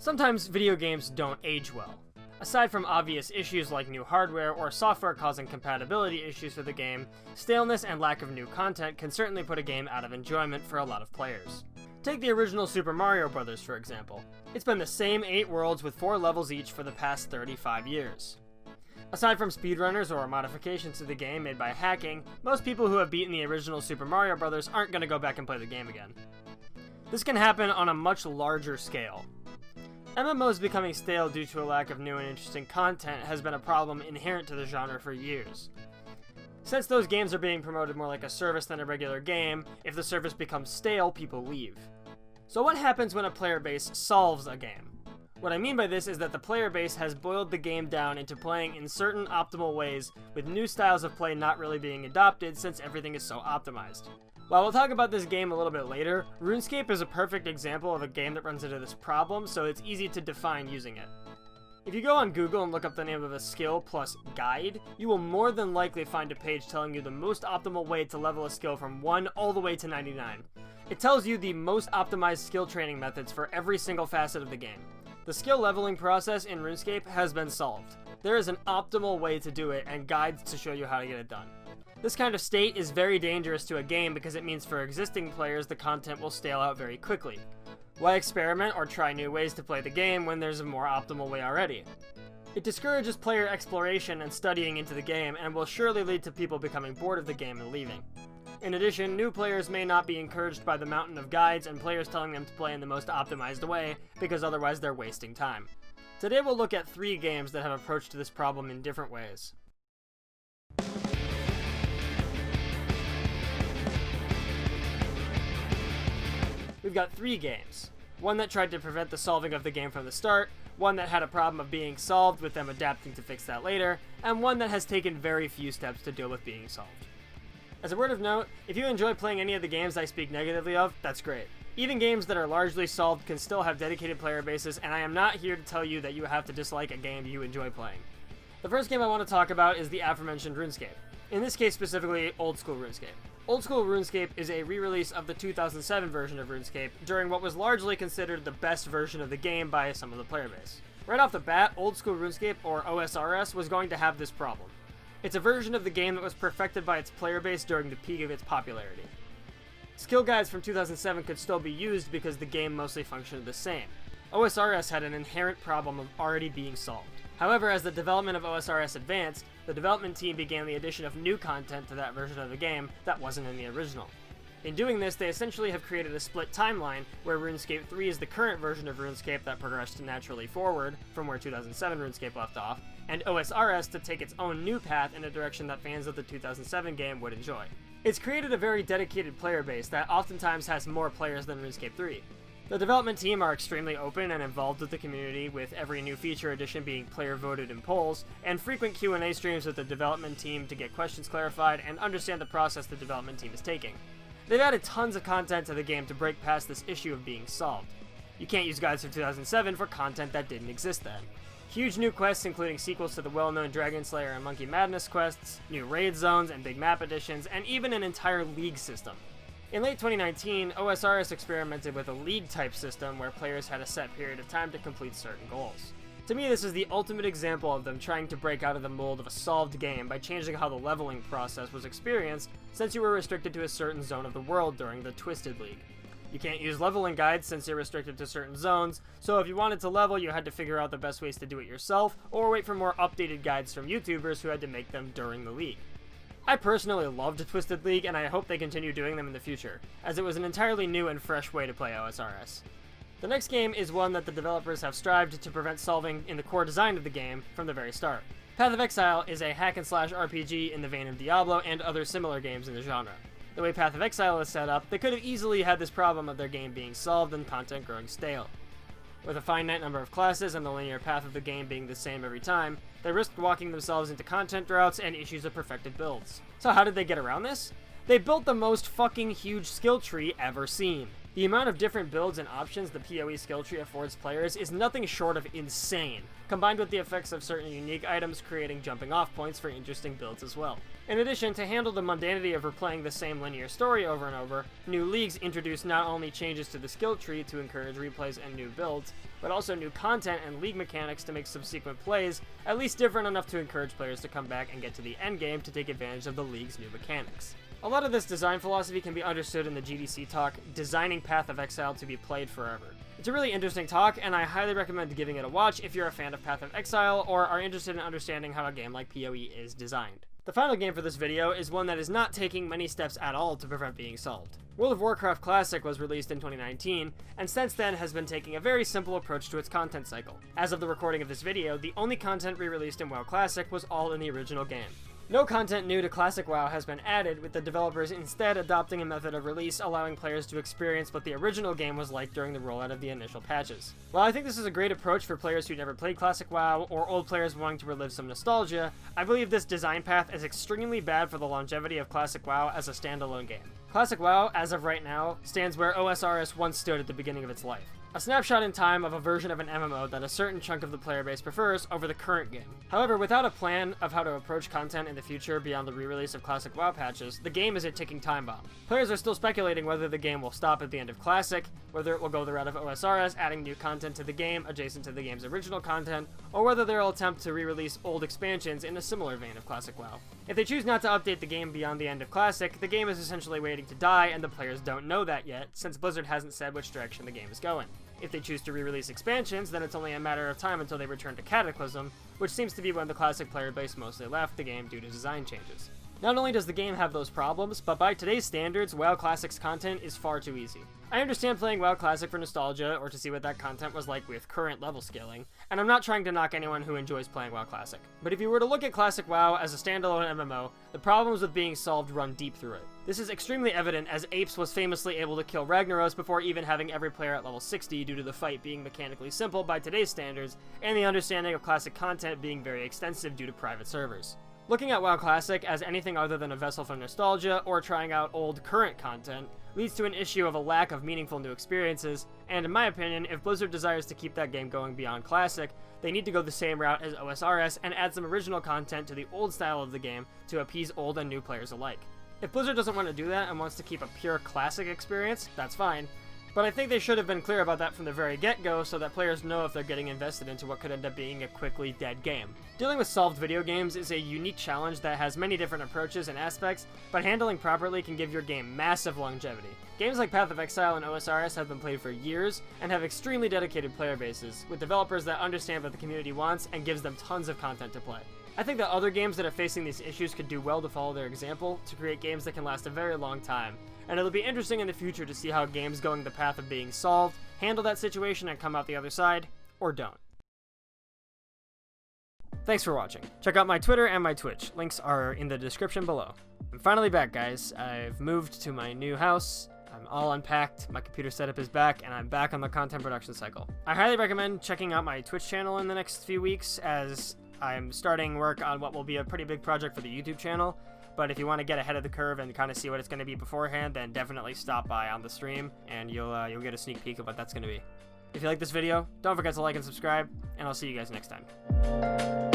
Sometimes video games don't age well. Aside from obvious issues like new hardware or software causing compatibility issues with the game, staleness and lack of new content can certainly put a game out of enjoyment for a lot of players. Take the original Super Mario Bros. For example. It's been the same 8 worlds with 4 levels each for the past 35 years. Aside from speedrunners or modifications to the game made by hacking, most people who have beaten the original Super Mario Bros. Aren't going to go back and play the game again. This can happen on a much larger scale. MMOs becoming stale due to a lack of new and interesting content has been a problem inherent to the genre for years. Since those games are being promoted more like a service than a regular game, if the service becomes stale, people leave. So what happens when a player base solves a game? What I mean by this is that the player base has boiled the game down into playing in certain optimal ways, with new styles of play not really being adopted since everything is so optimized. While we'll talk about this game a little bit later, Runescape is a perfect example of a game that runs into this problem, so it's easy to define using it. If you go on Google and look up the name of a skill plus guide, you will more than likely find a page telling you the most optimal way to level a skill from 1 all the way to 99. It tells you the most optimized skill training methods for every single facet of the game. The skill leveling process in Runescape has been solved. There is an optimal way to do it and guides to show you how to get it done. This kind of state is very dangerous to a game because it means for existing players the content will stale out very quickly. Why experiment or try new ways to play the game when there's a more optimal way already? It discourages player exploration and studying into the game and will surely lead to people becoming bored of the game and leaving. In addition, new players may not be encouraged by the mountain of guides and players telling them to play in the most optimized way because otherwise they're wasting time. Today we'll look at 3 games that have approached this problem in different ways. We've got 3 games. One that tried to prevent the solving of the game from the start, one that had a problem of being solved with them adapting to fix that later, and one that has taken very few steps to deal with being solved. As a word of note, if you enjoy playing any of the games I speak negatively of, that's great. Even games that are largely solved can still have dedicated player bases, and I am not here to tell you that you have to dislike a game you enjoy playing. The first game I want to talk about is the aforementioned Runescape. In this case specifically, Old School Runescape. Old School Runescape is a re-release of the 2007 version of Runescape during what was largely considered the best version of the game by some of the player base. Right off the bat, Old School Runescape, or OSRS, was going to have this problem. It's a version of the game that was perfected by its player base during the peak of its popularity. Skill guides from 2007 could still be used because the game mostly functioned the same. OSRS had an inherent problem of already being solved. However, as the development of OSRS advanced, the development team began the addition of new content to that version of the game that wasn't in the original. In doing this, they essentially have created a split timeline where RuneScape 3 is the current version of RuneScape that progressed naturally forward from where 2007 RuneScape left off, and OSRS to take its own new path in a direction that fans of the 2007 game would enjoy. It's created a very dedicated player base that oftentimes has more players than RuneScape 3. The development team are extremely open and involved with the community, with every new feature addition being player voted in polls, and frequent Q&A streams with the development team to get questions clarified and understand the process the development team is taking. They've added tons of content to the game to break past this issue of being solved. You can't use guides from 2007 for content that didn't exist then. Huge new quests including sequels to the well-known Dragon Slayer and Monkey Madness quests, new raid zones and big map additions, and even an entire league system. In late 2019, OSRS experimented with a league-type system where players had a set period of time to complete certain goals. To me, this is the ultimate example of them trying to break out of the mold of a solved game by changing how the leveling process was experienced, since you were restricted to a certain zone of the world during the Twisted League. You can't use leveling guides since you're restricted to certain zones, so if you wanted to level, you had to figure out the best ways to do it yourself, or wait for more updated guides from YouTubers who had to make them during the league. I personally loved Twisted League, and I hope they continue doing them in the future, as it was an entirely new and fresh way to play OSRS. The next game is one that the developers have strived to prevent solving in the core design of the game from the very start. Path of Exile is a hack-and-slash RPG in the vein of Diablo and other similar games in the genre. The way Path of Exile is set up, they could have easily had this problem of their game being solved and content growing stale. With a finite number of classes and the linear path of the game being the same every time, they risked walking themselves into content droughts and issues of perfected builds. So how did they get around this? They built the most fucking huge skill tree ever seen. The amount of different builds and options the PoE skill tree affords players is nothing short of insane, combined with the effects of certain unique items creating jumping off points for interesting builds as well. In addition, to handle the mundanity of replaying the same linear story over and over, new leagues introduce not only changes to the skill tree to encourage replays and new builds, but also new content and league mechanics to make subsequent plays at least different enough to encourage players to come back and get to the endgame to take advantage of the league's new mechanics. A lot of this design philosophy can be understood in the GDC talk, Designing Path of Exile to be Played Forever. It's a really interesting talk, and I highly recommend giving it a watch if you're a fan of Path of Exile or are interested in understanding how a game like PoE is designed. The final game for this video is one that is not taking many steps at all to prevent being solved. World of Warcraft Classic was released in 2019, and since then has been taking a very simple approach to its content cycle. As of the recording of this video, the only content re-released in WoW Classic was all in the original game. No content new to Classic WoW has been added, with the developers instead adopting a method of release allowing players to experience what the original game was like during the rollout of the initial patches. While I think this is a great approach for players who never played Classic WoW or old players wanting to relive some nostalgia, I believe this design path is extremely bad for the longevity of Classic WoW as a standalone game. Classic WoW, as of right now, stands where OSRS once stood at the beginning of its life. A snapshot in time of a version of an MMO that a certain chunk of the player base prefers over the current game. However, without a plan of how to approach content in the future beyond the re-release of Classic WoW patches, the game is a ticking time bomb. Players are still speculating whether the game will stop at the end of Classic, whether it will go the route of OSRS, adding new content to the game adjacent to the game's original content, or whether they'll attempt to re-release old expansions in a similar vein of Classic WoW. If they choose not to update the game beyond the end of Classic, the game is essentially waiting to die, and the players don't know that yet, since Blizzard hasn't said which direction the game is going. If they choose to re-release expansions, then it's only a matter of time until they return to Cataclysm, which seems to be when the Classic player base mostly left the game due to design changes. Not only does the game have those problems, but by today's standards, WoW Classic's content is far too easy. I understand playing WoW Classic for nostalgia, or to see what that content was like with current level scaling, and I'm not trying to knock anyone who enjoys playing WoW Classic. But if you were to look at Classic WoW as a standalone MMO, the problems with being solved run deep through it. This is extremely evident as Apes was famously able to kill Ragnaros before even having every player at level 60 due to the fight being mechanically simple by today's standards, and the understanding of Classic content being very extensive due to private servers. Looking at WoW Classic as anything other than a vessel for nostalgia or trying out old current content leads to an issue of a lack of meaningful new experiences, and in my opinion, if Blizzard desires to keep that game going beyond Classic, they need to go the same route as OSRS and add some original content to the old style of the game to appease old and new players alike. If Blizzard doesn't want to do that and wants to keep a pure Classic experience, that's fine, but I think they should have been clear about that from the very get-go so that players know if they're getting invested into what could end up being a quickly dead game. Dealing with solved video games is a unique challenge that has many different approaches and aspects, but handling properly can give your game massive longevity. Games like Path of Exile and OSRS have been played for years and have extremely dedicated player bases, with developers that understand what the community wants and gives them tons of content to play. I think that other games that are facing these issues could do well to follow their example to create games that can last a very long time, and it'll be interesting in the future to see how games going the path of being solved handle that situation and come out the other side, or don't. Thanks for watching. Check out my Twitter and my Twitch. Links are in the description below. I'm finally back, guys. I've moved to my new house. I'm all unpacked, my computer setup is back, and I'm back on the content production cycle. I highly recommend checking out my Twitch channel in the next few weeks, as I'm starting work on what will be a pretty big project for the YouTube channel. But if you want to get ahead of the curve and kind of see what it's going to be beforehand, then definitely stop by on the stream, and you'll get a sneak peek of what that's going to be. If you like this video, don't forget to like and subscribe, and I'll see you guys next time.